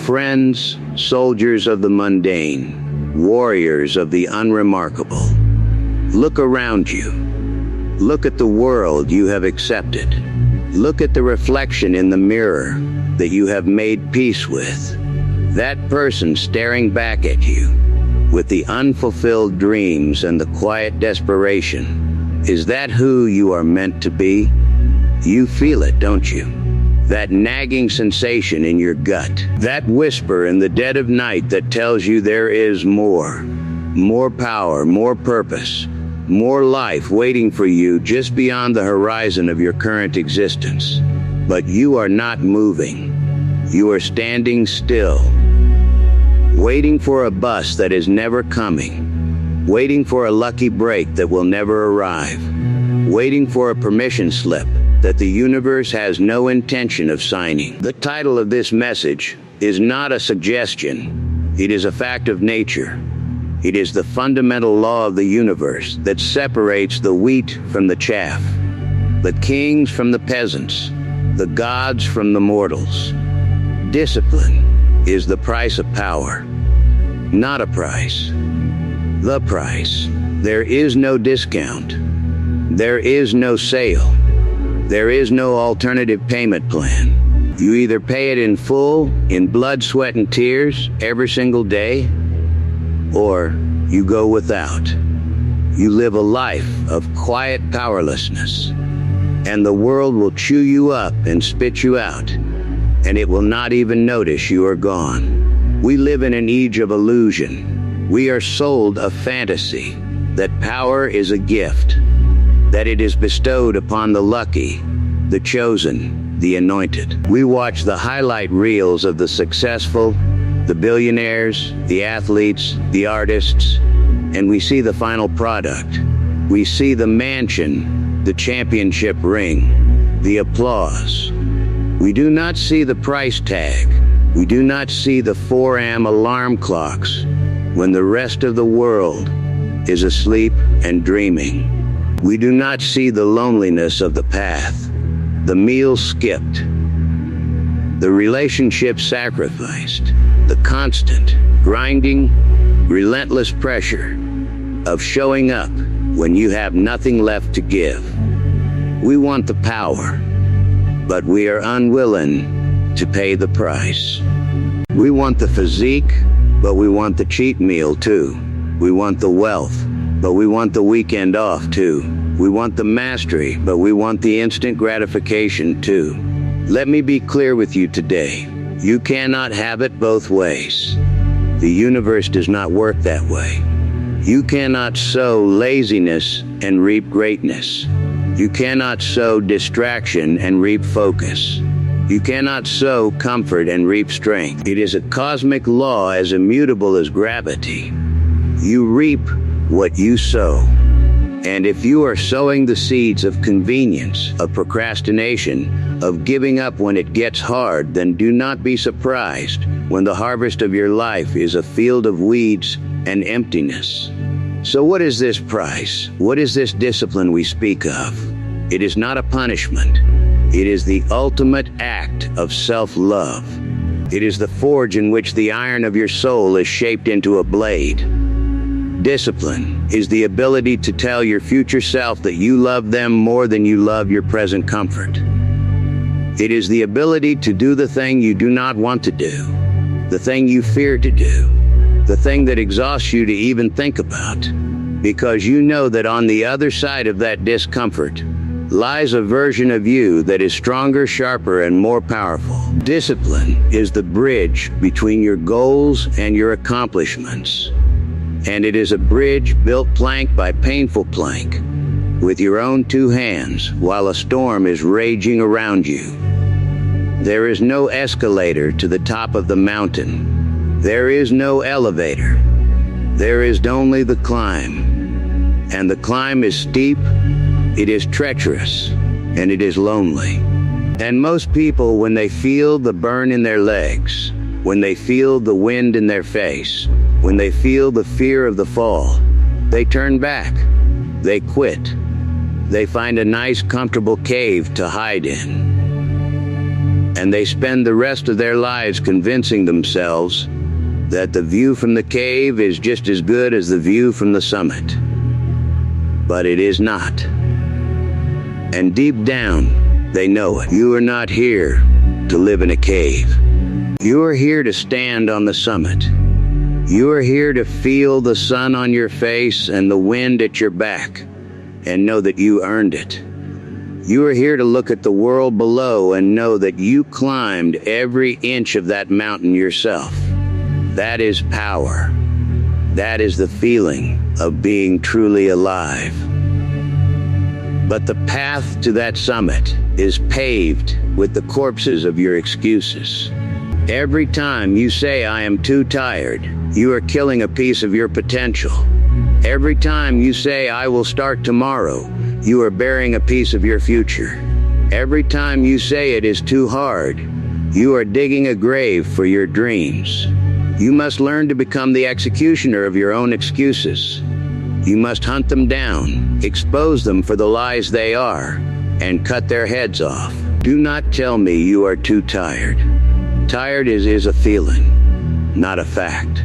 Friends, soldiers of the mundane, warriors of the unremarkable, look around you. Look at the world you have accepted. Look at the reflection in the mirror that you have made peace with. That person staring back at you with the unfulfilled dreams and the quiet desperation. Is that who you are meant to be? You feel it, don't you? That nagging sensation in your gut. That whisper in the dead of night that tells you there is more. More power, more purpose, more life waiting for you just beyond the horizon of your current existence. But you are not moving. You are standing still, waiting for a bus that is never coming, waiting for a lucky break that will never arrive, waiting for a permission slip that the universe has no intention of signing. The title of this message is not a suggestion. It is a fact of nature. It is the fundamental law of the universe that separates the wheat from the chaff, the kings from the peasants, the gods from the mortals. Discipline is the price of power, not a price. The price. There is no discount. There is no sale. There is no alternative payment plan. You either pay it in full, in blood, sweat, and tears, every single day, or you go without. You live a life of quiet powerlessness, and the world will chew you up and spit you out, and it will not even notice you are gone. We live in an age of illusion. We are sold a fantasy that power is a gift, that it is bestowed upon the lucky, the chosen, the anointed. We watch the highlight reels of the successful, the billionaires, the athletes, the artists, and we see the final product. We see the mansion, the championship ring, the applause. We do not see the price tag. We do not see the 4 a.m. alarm clocks when the rest of the world is asleep and dreaming. We do not see the loneliness of the path, the meals skipped, the relationship sacrificed, the constant, grinding, relentless pressure of showing up when you have nothing left to give. We want the power, but we are unwilling to pay the price. We want the physique, but we want the cheat meal too. We want the wealth, but we want the weekend off too. We want the mastery, but we want the instant gratification too. Let me be clear with you today. You cannot have it both ways. The universe does not work that way. You cannot sow laziness and reap greatness. You cannot sow distraction and reap focus. You cannot sow comfort and reap strength. It is a cosmic law as immutable as gravity. You reap what you sow. And if you are sowing the seeds of convenience, of procrastination, of giving up when it gets hard, then do not be surprised when the harvest of your life is a field of weeds and emptiness. So what is this price? What is this discipline we speak of? It is not a punishment. It is the ultimate act of self-love. It is the forge in which the iron of your soul is shaped into a blade. Discipline is the ability to tell your future self that you love them more than you love your present comfort. It is the ability to do the thing you do not want to do, the thing you fear to do, the thing that exhausts you to even think about, because you know that on the other side of that discomfort lies a version of you that is stronger, sharper, and more powerful. Discipline is the bridge between your goals and your accomplishments. And it is a bridge built plank by painful plank, with your own 2 hands, while a storm is raging around you. There is no escalator to the top of the mountain. There is no elevator. There is only the climb. And the climb is steep, it is treacherous, and it is lonely. And most people, when they feel the burn in their legs, when they feel the wind in their face, when they feel the fear of the fall, they turn back. They quit. They find a nice, comfortable cave to hide in. And they spend the rest of their lives convincing themselves that the view from the cave is just as good as the view from the summit. But it is not. And deep down, they know it. You are not here to live in a cave. You are here to stand on the summit. You are here to feel the sun on your face and the wind at your back, and know that you earned it. You are here to look at the world below and know that you climbed every inch of that mountain yourself. That is power. That is the feeling of being truly alive. But the path to that summit is paved with the corpses of your excuses. Every time you say, "I am too tired," you are killing a piece of your potential. Every time you say, "I will start tomorrow," you are burying a piece of your future. Every time you say it is too hard, you are digging a grave for your dreams. You must learn to become the executioner of your own excuses. You must hunt them down, expose them for the lies they are, and cut their heads off. Do not tell me you are too tired. Tired is a feeling, not a fact.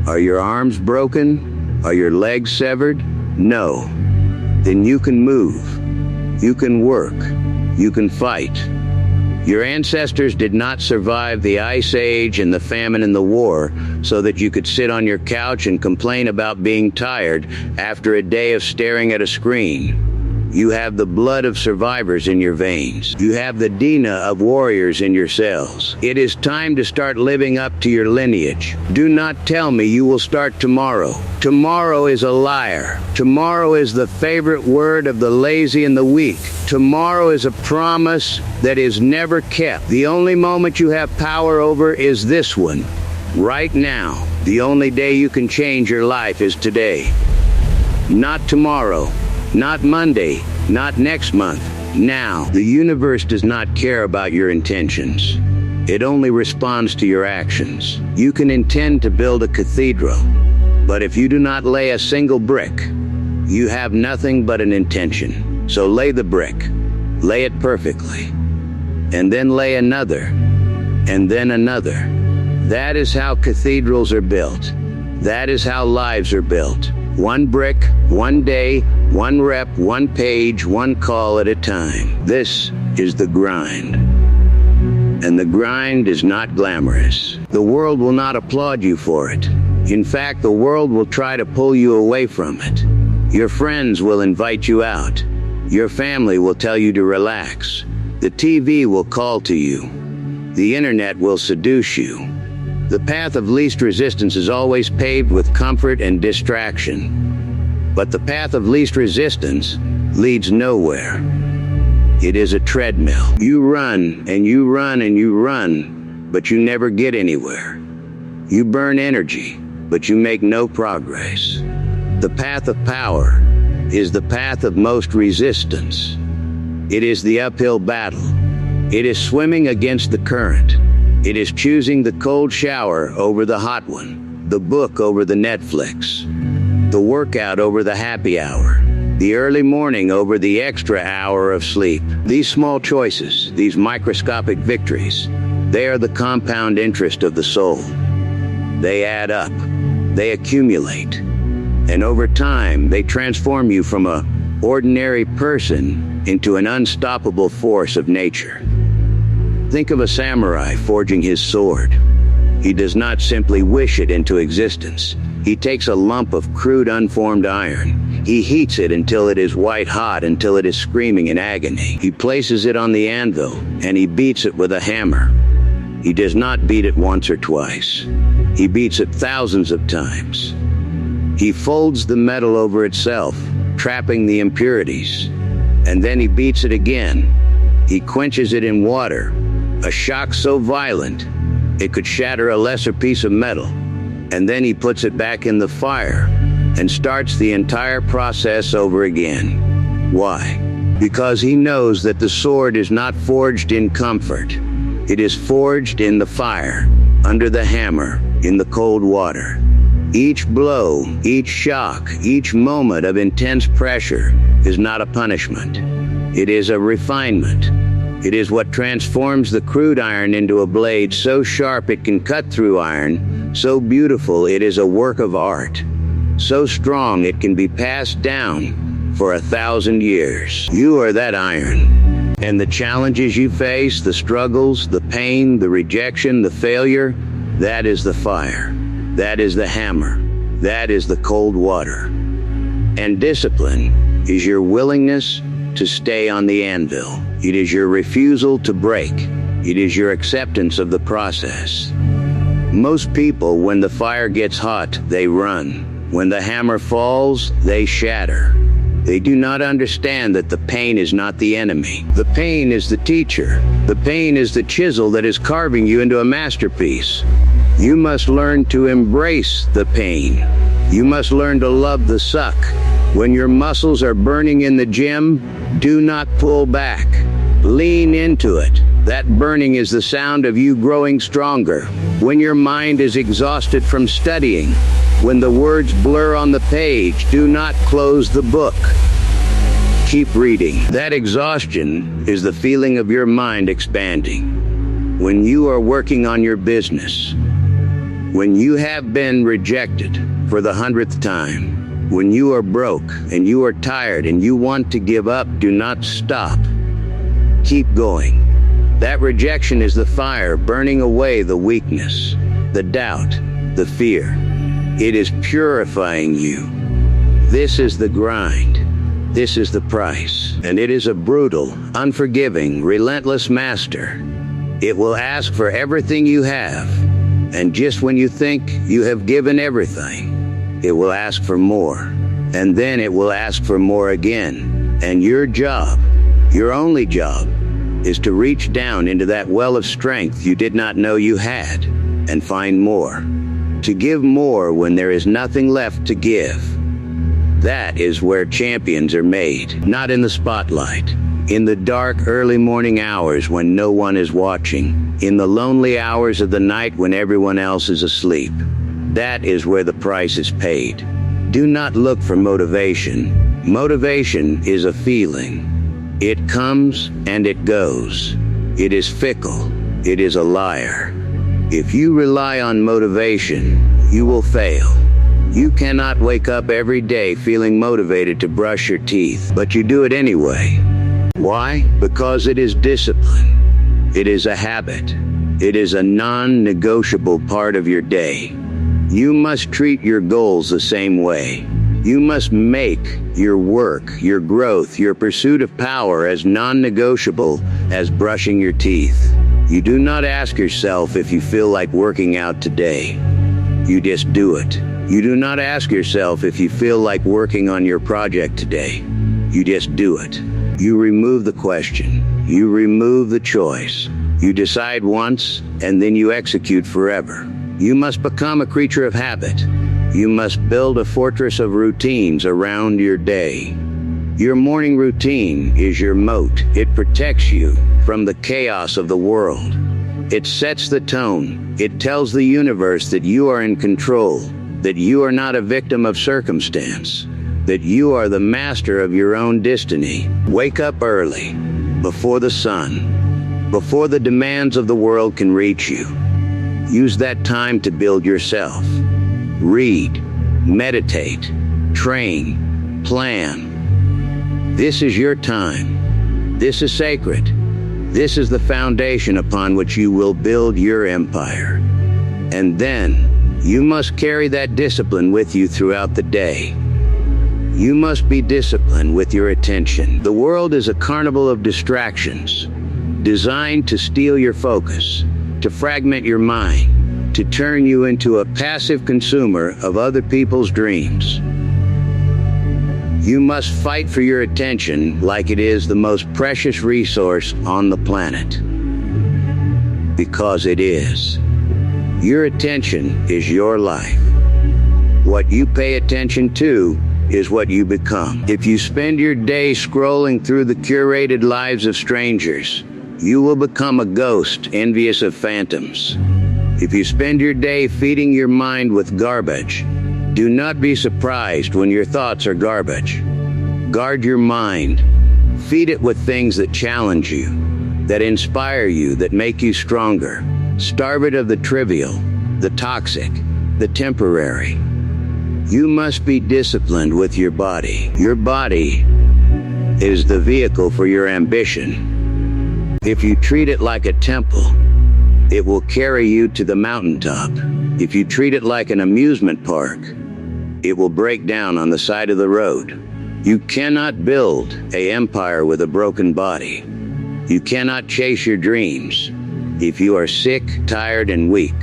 Are your arms broken? Are your legs severed? No. Then you can move. You can work. You can fight. Your ancestors did not survive the Ice Age and the famine and the war so that you could sit on your couch and complain about being tired after a day of staring at a screen. You have the blood of survivors in your veins. You have the DNA of warriors in your cells. It is time to start living up to your lineage. Do not tell me you will start tomorrow. Tomorrow is a liar. Tomorrow is the favorite word of the lazy and the weak. Tomorrow is a promise that is never kept. The only moment you have power over is this one. Right now. The only day you can change your life is today. Not tomorrow. Not Monday, not next month, now. The universe does not care about your intentions. It only responds to your actions. You can intend to build a cathedral, but if you do not lay a single brick, you have nothing but an intention. So lay the brick, lay it perfectly, and then lay another, and then another. That is how cathedrals are built. That is how lives are built. One brick, one day, one rep, one page, one call at a time. This is the grind. And the grind is not glamorous. The world will not applaud you for it. In fact, the world will try to pull you away from it. Your friends will invite you out. Your family will tell you to relax. The TV will call to you. The internet will seduce you. The path of least resistance is always paved with comfort and distraction. But the path of least resistance leads nowhere. It is a treadmill. You run and you run and you run, but you never get anywhere. You burn energy, but you make no progress. The path of power is the path of most resistance. It is the uphill battle. It is swimming against the current. It is choosing the cold shower over the hot one, the book over the Netflix, the workout over the happy hour, the early morning over the extra hour of sleep. These small choices, these microscopic victories, they are the compound interest of the soul. They add up, they accumulate, and over time they transform you from an ordinary person into an unstoppable force of nature. Think of a samurai forging his sword. He does not simply wish it into existence. He takes a lump of crude unformed iron. He heats it until it is white hot, until it is screaming in agony. He places it on the anvil, and he beats it with a hammer. He does not beat it once or twice. He beats it thousands of times. He folds the metal over itself, trapping the impurities. And then he beats it again. He quenches it in water. A shock so violent, it could shatter a lesser piece of metal. And then he puts it back in the fire and starts the entire process over again. Why? Because he knows that the sword is not forged in comfort. It is forged in the fire, under the hammer, in the cold water. Each blow, each shock, each moment of intense pressure is not a punishment. It is a refinement. It is what transforms the crude iron into a blade so sharp it can cut through iron, so beautiful it is a work of art, so strong it can be passed down for 1,000 years. You are that iron. And the challenges you face, the struggles, the pain, the rejection, the failure, that is the fire. That is the hammer. That is the cold water. And discipline is your willingness to stay on the anvil. It is your refusal to break. It is your acceptance of the process. Most people, when the fire gets hot, they run. When the hammer falls, they shatter. They do not understand that the pain is not the enemy. The pain is the teacher. The pain is the chisel that is carving you into a masterpiece. You must learn to embrace the pain. You must learn to love the suck. When your muscles are burning in the gym, do not pull back. Lean into it. That burning is the sound of you growing stronger. When your mind is exhausted from studying, when the words blur on the page, do not close the book. Keep reading. That exhaustion is the feeling of your mind expanding. When you are working on your business, when you have been rejected for the 100th time, when you are broke and you are tired and you want to give up, do not stop. Keep going. That rejection is the fire burning away the weakness, the doubt, the fear. It is purifying you. This is the grind. This is the price. And it is a brutal, unforgiving, relentless master. It will ask for everything you have. And just when you think you have given everything, it will ask for more. And then it will ask for more again. And your job, your only job, is to reach down into that well of strength you did not know you had and find more. To give more when there is nothing left to give. That is where champions are made. Not in the spotlight. In the dark, early morning hours when no one is watching. In the lonely hours of the night when everyone else is asleep. That is where the price is paid. Do not look for motivation. Motivation is a feeling. It comes and it goes. It is fickle. It is a liar. If you rely on motivation, you will fail. You cannot wake up every day feeling motivated to brush your teeth, but you do it anyway. Why? Because it is discipline. It is a habit. It is a non-negotiable part of your day. You must treat your goals the same way. You must make your work, your growth, your pursuit of power as non-negotiable as brushing your teeth. You do not ask yourself if you feel like working out today. You just do it. You do not ask yourself if you feel like working on your project today. You just do it. You remove the question. You remove the choice. You decide once, and then you execute forever. You must become a creature of habit. You must build a fortress of routines around your day. Your morning routine is your moat. It protects you from the chaos of the world. It sets the tone. It tells the universe that you are in control, that you are not a victim of circumstance, that you are the master of your own destiny. Wake up early, before the sun, before the demands of the world can reach you. Use that time to build yourself. Read, meditate, train, plan. This is your time. This is sacred. This is the foundation upon which you will build your empire. And then, you must carry that discipline with you throughout the day. You must be disciplined with your attention. The world is a carnival of distractions, designed to steal your focus, to fragment your mind, to turn you into a passive consumer of other people's dreams. You must fight for your attention like it is the most precious resource on the planet. Because it is. Your attention is your life. What you pay attention to is what you become. If you spend your day scrolling through the curated lives of strangers, you will become a ghost envious of phantoms. If you spend your day feeding your mind with garbage, do not be surprised when your thoughts are garbage. Guard your mind. Feed it with things that challenge you. that inspire you, that make you stronger. Starve it of the trivial, the toxic, the temporary. You must be disciplined with your body. Your body is the vehicle for your ambition. If you treat it like a temple, it will carry you to the mountaintop. If you treat it like an amusement park, it will break down on the side of the road. You cannot build an empire with a broken body. You cannot chase your dreams if you are sick, tired, and weak.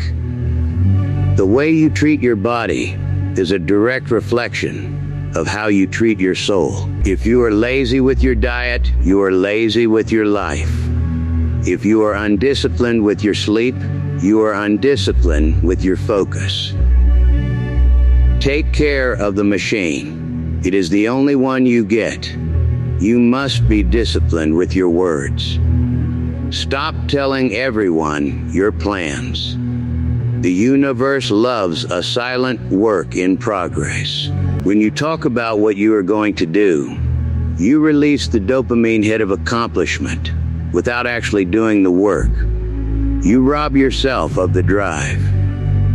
The way you treat your body is a direct reflection of how you treat your soul. If you are lazy with your diet, you are lazy with your life. If you are undisciplined with your sleep, you are undisciplined with your focus. Take care of the machine. It is the only one you get. You must be disciplined with your words. Stop telling everyone your plans. The universe loves a silent work in progress. When you talk about what you are going to do, you release the dopamine hit of accomplishment without actually doing the work. You rob yourself of the drive.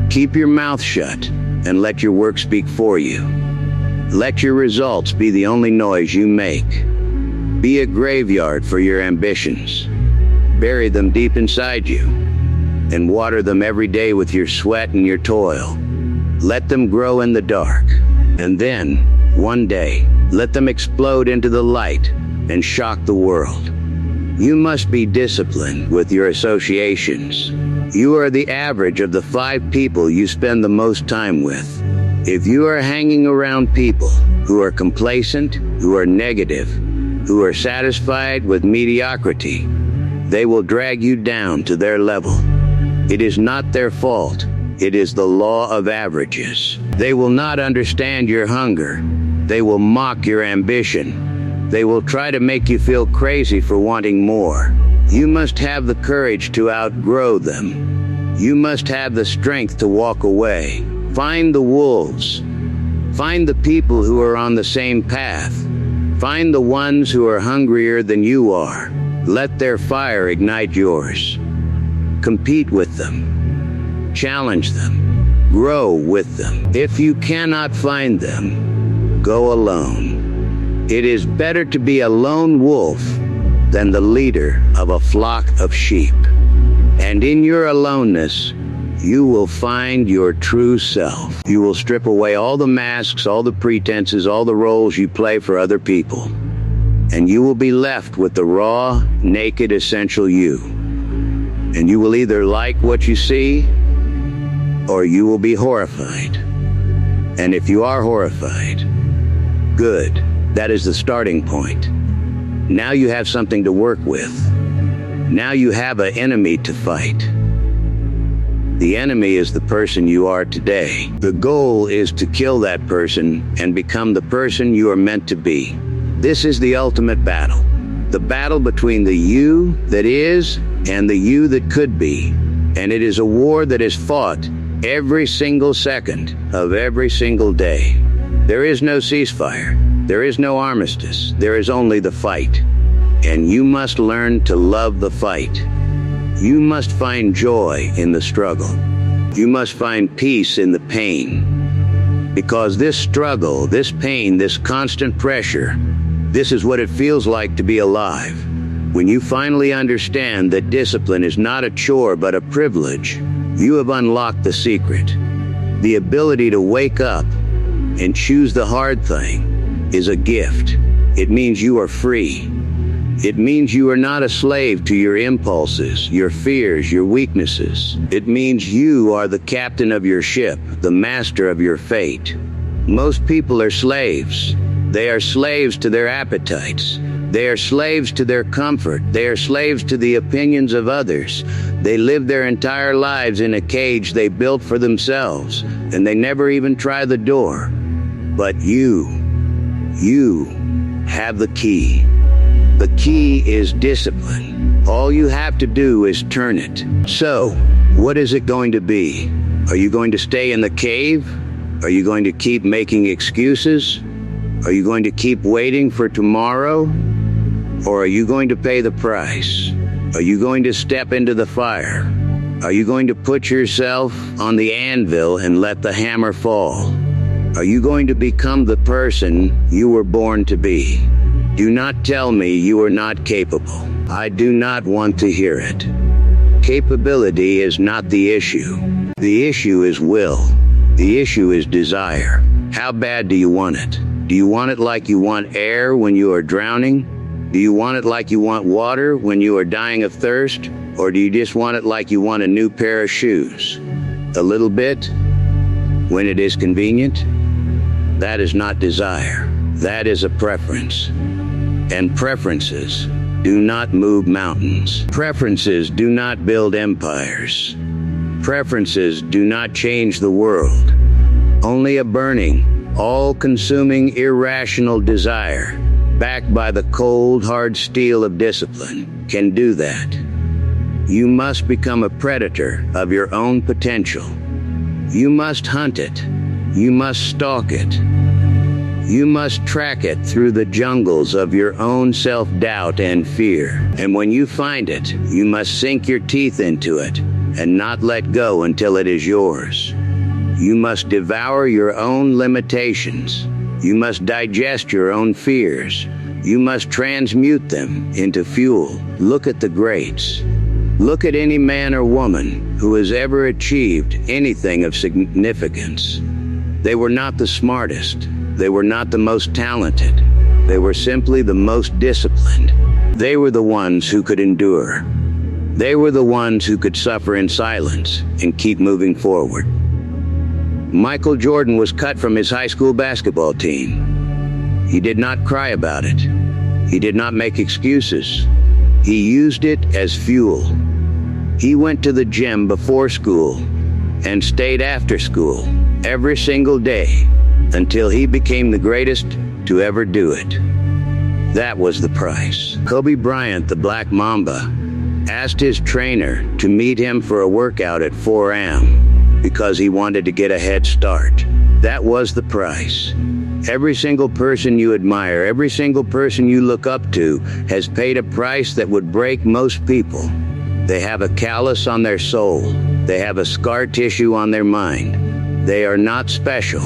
Keep your mouth shut and let your work speak for you. Let your results be the only noise you make. Be a graveyard for your ambitions. Bury them deep inside you and water them every day with your sweat and your toil. Let them grow in the dark, and then, one day, let them explode into the light and shock the world. You must be disciplined with your associations. You are the average of the 5 people you spend the most time with. If you are hanging around people who are complacent, who are negative, who are satisfied with mediocrity, they will drag you down to their level. It is not their fault. It is the law of averages. They will not understand your hunger. They will mock your ambition. They will try to make you feel crazy for wanting more. You must have the courage to outgrow them. You must have the strength to walk away. Find the wolves. Find the people who are on the same path. Find the ones who are hungrier than you are. Let their fire ignite yours. Compete with them. Challenge them. Grow with them. If you cannot find them, go alone. It is better to be a lone wolf than the leader of a flock of sheep. And in your aloneness, you will find your true self. You will strip away all the masks, all the pretenses, all the roles you play for other people. And you will be left with the raw, naked, essential you. And you will either like what you see, or you will be horrified. And if you are horrified, good. That is the starting point. Now you have something to work with. Now you have an enemy to fight. The enemy is the person you are today. The goal is to kill that person and become the person you are meant to be. This is the ultimate battle. The battle between the you that is and the you that could be. And it is a war that is fought every single second of every single day. There is no ceasefire. There is no armistice. There is only the fight. And you must learn to love the fight. You must find joy in the struggle. You must find peace in the pain. Because this struggle, this pain, this constant pressure, this is what it feels like to be alive. When you finally understand that discipline is not a chore but a privilege, you have unlocked the secret. The ability to wake up and choose the hard thing is a gift. It means you are free. It means you are not a slave to your impulses, your fears, your weaknesses. It means you are the captain of your ship, the master of your fate. Most people are slaves. They are slaves to their appetites. They are slaves to their comfort. They are slaves to the opinions of others. They live their entire lives in a cage they built for themselves, and they never even try the door. But you have the key. The key is discipline. All you have to do is turn it. So, what is it going to be? Are you going to stay in the cave? Are you going to keep making excuses? Are you going to keep waiting for tomorrow? Or are you going to pay the price? Are you going to step into the fire? Are you going to put yourself on the anvil and let the hammer fall? Are you going to become the person you were born to be? Do not tell me you are not capable. I do not want to hear it. Capability is not the issue. The issue is will. The issue is desire. How bad do you want it? Do you want it like you want air when you are drowning? Do you want it like you want water when you are dying of thirst? Or do you just want it like you want a new pair of shoes? A little bit? When it is convenient? That is not desire. That is a preference. And preferences do not move mountains. Preferences do not build empires. Preferences do not change the world. Only a burning, all-consuming, irrational desire, backed by the cold, hard steel of discipline, can do that. You must become a predator of your own potential. You must hunt it. You must stalk it. You must track it through the jungles of your own self-doubt and fear. And when you find it, you must sink your teeth into it and not let go until it is yours. You must devour your own limitations. You must digest your own fears. You must transmute them into fuel. Look at the greats. Look at any man or woman who has ever achieved anything of significance. They were not the smartest. They were not the most talented. They were simply the most disciplined. They were the ones who could endure. They were the ones who could suffer in silence and keep moving forward. Michael Jordan was cut from his high school basketball team. He did not cry about it. He did not make excuses. He used it as fuel. He went to the gym before school and stayed after school every single day until he became the greatest to ever do it. That was the price. Kobe Bryant, the Black Mamba, asked his trainer to meet him for a workout at 4 a.m. because he wanted to get a head start. That was the price. Every single person you admire, every single person you look up to has paid a price that would break most people. They have a callus on their soul. They have a scar tissue on their mind. They are not special.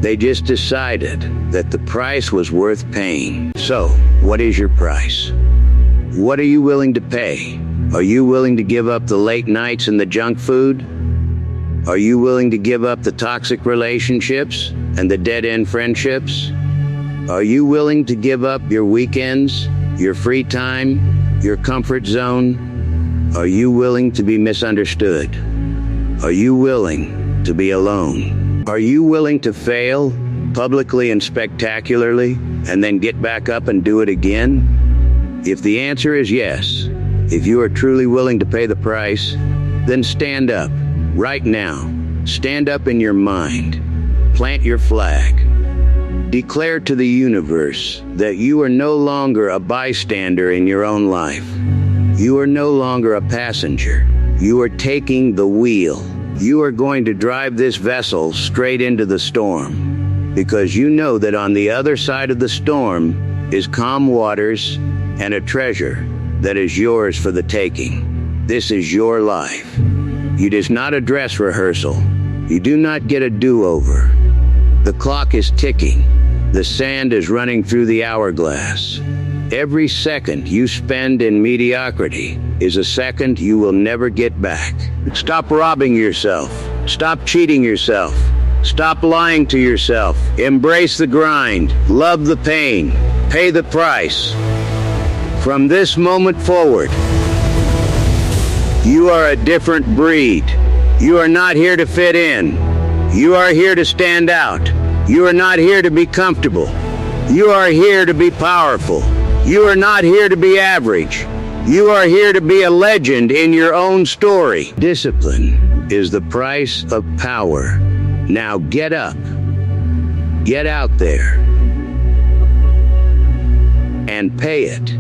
They just decided that the price was worth paying. So, what is your price? What are you willing to pay? Are you willing to give up the late nights and the junk food? Are you willing to give up the toxic relationships and the dead-end friendships? Are you willing to give up your weekends, your free time, your comfort zone? Are you willing to be misunderstood? Are you willing to be alone? Are you willing to fail publicly and spectacularly and then get back up and do it again? If the answer is yes, if you are truly willing to pay the price, then stand up right now. Stand up in your mind. Plant your flag. Declare to the universe that you are no longer a bystander in your own life. You are no longer a passenger. You are taking the wheel. You are going to drive this vessel straight into the storm, because you know that on the other side of the storm is calm waters and a treasure that is yours for the taking. This is your life. It is not a dress rehearsal. You do not get a do-over. The clock is ticking. The sand is running through the hourglass. Every second you spend in mediocrity is a second you will never get back. Stop robbing yourself. Stop cheating yourself. Stop lying to yourself. Embrace the grind. Love the pain. Pay the price. From this moment forward, you are a different breed. You are not here to fit in. You are here to stand out. You are not here to be comfortable. You are here to be powerful. You are not here to be average. You are here to be a legend in your own story. Discipline is the price of power. Now get up. Get out there. And pay it.